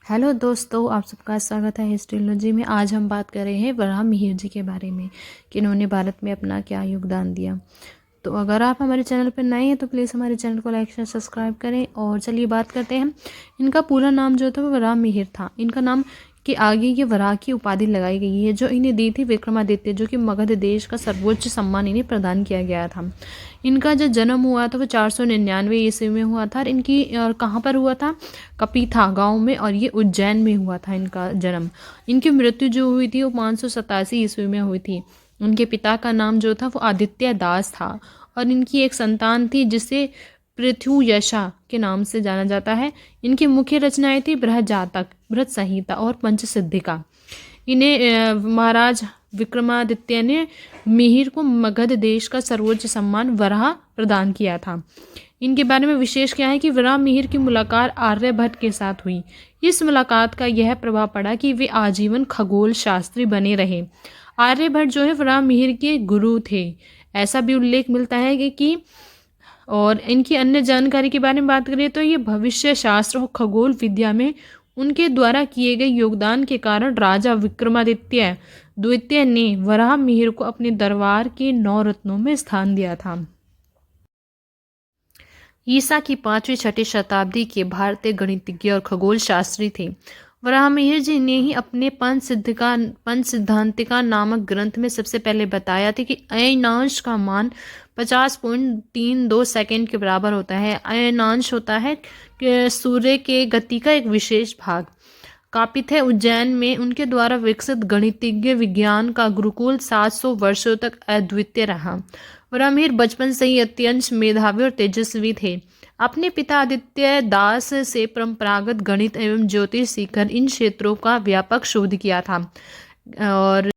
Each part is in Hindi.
हेलो दोस्तों, आप सबका स्वागत है हिस्ट्रोलॉजी में। आज हम बात कर रहे हैं वराह मिहिर जी के बारे में कि इन्होंने भारत में अपना क्या योगदान दिया। तो अगर आप हमारे चैनल पर नए हैं तो प्लीज़ हमारे चैनल को लाइक शेयर सब्सक्राइब करें। और चलिए बात करते हैं। इनका पूरा नाम जो था वो वराह मिहिर था। इनका नाम के आगे ये वराह की उपाधि लगाई गई है जो इन्हें दी थी विक्रमादित्य, जो कि मगध देश का सर्वोच्च सम्मान इन्हें प्रदान किया गया था। इनका जो जन्म हुआ था वो 499 ईस्वी में हुआ था। और इनकी और कहाँ पर हुआ था? कपीथा गांव में, और ये उज्जैन में हुआ था इनका जन्म। इनकी मृत्यु जो हुई थी वो 587 ईस्वी में हुई थी। उनके पिता का नाम जो था वो आदित्य दास था। और इनकी एक संतान थी जिसे पृथुयशा के नाम से जाना जाता है। इनकी मुख्य रचनाएं थी बृहजातक, बृहत संहिता और पंचसिद्धिका। इन्हें महाराज विक्रमादित्य ने मिहिर को मगध देश का सर्वोच्च सम्मान वराह प्रदान किया था। इनके बारे में विशेष क्या है कि वराह मिहिर की मुलाकात आर्यभट्ट के साथ हुई। इस मुलाकात का यह प्रभाव पड़ा कि वे आजीवन खगोल शास्त्री बने रहे। आर्यभट्ट जो है वराह मिहिर के गुरु थे, ऐसा भी उल्लेख मिलता है कि और इनकी अन्य जानकारी के बारे में बात करें तो ये भविष्य शास्त्र और खगोल विद्या में उनके द्वारा किए गए योगदान के कारण राजा विक्रमादित्य द्वितीय ने वराह मिहिर को अपने दरबार के 9 रत्नों में स्थान दिया था। ईसा की 5वीं-6वीं शताब्दी के भारतीय गणितज्ञ और खगोल शास्त्री थे। वराह मिहिर जी ने ही अपने पंच सिद्धांतिका नामक ग्रंथ में सबसे पहले बताया था कि अयनांश का मान 50.32 सेकंड के बराबर होता है। अयनांश होता है कि सूर्य के गति का एक विशेष भाग। कापित है उज्जैन में उनके द्वारा विकसित गणितज्ञ विज्ञान का गुरुकुल 700 वर्षों तक अद्वितीय रहा। वराह मिहिर बचपन से ही अत्यंत मेधावी और तेजस्वी थे। अपने पिता आदित्य दास से परंपरागत गणित एवं ज्योतिष सीखकर इन क्षेत्रों का व्यापक शोध किया था। और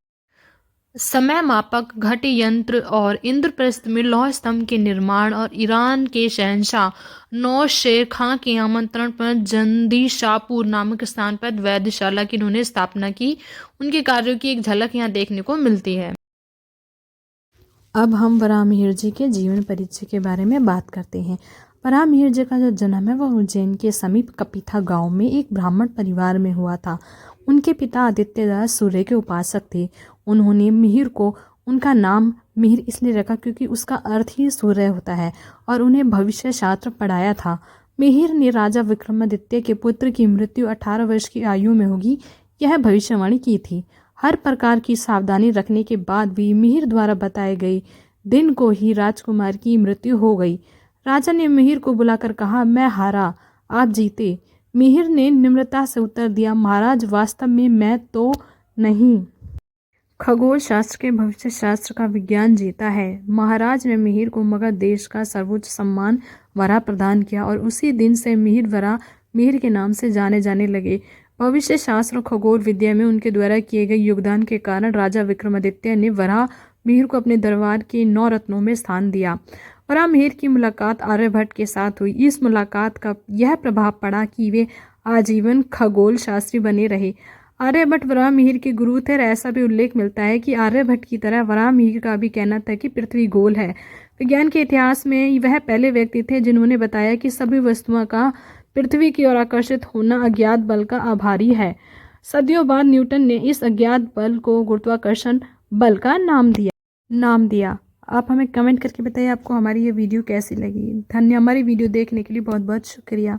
समय मापक, घट यंत्र और इंद्रप्रस्थ में लौह स्तंभ के निर्माण और ईरान के शहंशाह नौशेर खां के आमंत्रण पर जंदीशाहपुर नामक स्थान पर वैधशाला की उन्होंने स्थापना की। उनके कार्यों की एक झलक यहाँ देखने को मिलती है। अब हम वराह मिहिर जी के जीवन परिचय के बारे में बात करते हैं। वराह मिहिर जी का जो जन्म है वह उज्जैन के समीप कपीथा गांव में एक ब्राह्मण परिवार में हुआ था। उनके पिता आदित्यदास सूर्य के उपासक थे। उन्होंने मिहिर को उनका नाम मिहिर इसलिए रखा क्योंकि उसका अर्थ ही सूर्य होता है, और उन्हें भविष्य शास्त्र पढ़ाया था। मिहिर ने राजा विक्रमादित्य के पुत्र की मृत्यु 18 वर्ष की आयु में होगी, यह भविष्यवाणी की थी। हर प्रकार की सावधानी रखने के बाद भी मिहिर द्वारा बताए गए दिन को ही राजकुमार की मृत्यु हो गई। राजा ने मिहिर को बुलाकर कहा, मैं हारा, आप जीते। मिहिर ने निम्रता से उत्तर दिया, महाराज वास्तव में मैं तो नहीं, खगोल शास्त्र के भविष्य शास्त्र का विज्ञान जीता है। महाराज ने मिहिर को मगध देश का सर्वोच्च सम्मान वराह प्रदान किया और उसी दिन से मिहिर वराह मिहिर के नाम से जाने जाने लगे। भविष्य शास्त्र और खगोल विद्या में उनके द्वारा किए गए योगदान के कारण राजा विक्रमादित्य ने वराह मिहिर को अपने दरबार के 9 रत्नों में स्थान दिया। वराह मिहिर की मुलाकात आर्यभट्ट के साथ हुई। इस मुलाकात का यह प्रभाव पड़ा कि वे आजीवन खगोल शास्त्री बने रहे। आर्यभट्ट वराह मिहिर के गुरु थे और ऐसा भी उल्लेख मिलता है कि आर्यभट्ट की तरह वराह मिहिर का भी कहना था कि पृथ्वी गोल है। विज्ञान के इतिहास में वह पहले व्यक्ति थे जिन्होंने बताया कि सभी वस्तुओं का पृथ्वी की ओर आकर्षित होना अज्ञात बल का आभारी है। सदियों बाद न्यूटन ने इस अज्ञात बल को गुरुत्वाकर्षण बल का नाम दिया। आप हमें कमेंट करके बताइए आपको हमारी ये वीडियो कैसी लगी। हमारी वीडियो देखने के लिए बहुत बहुत शुक्रिया।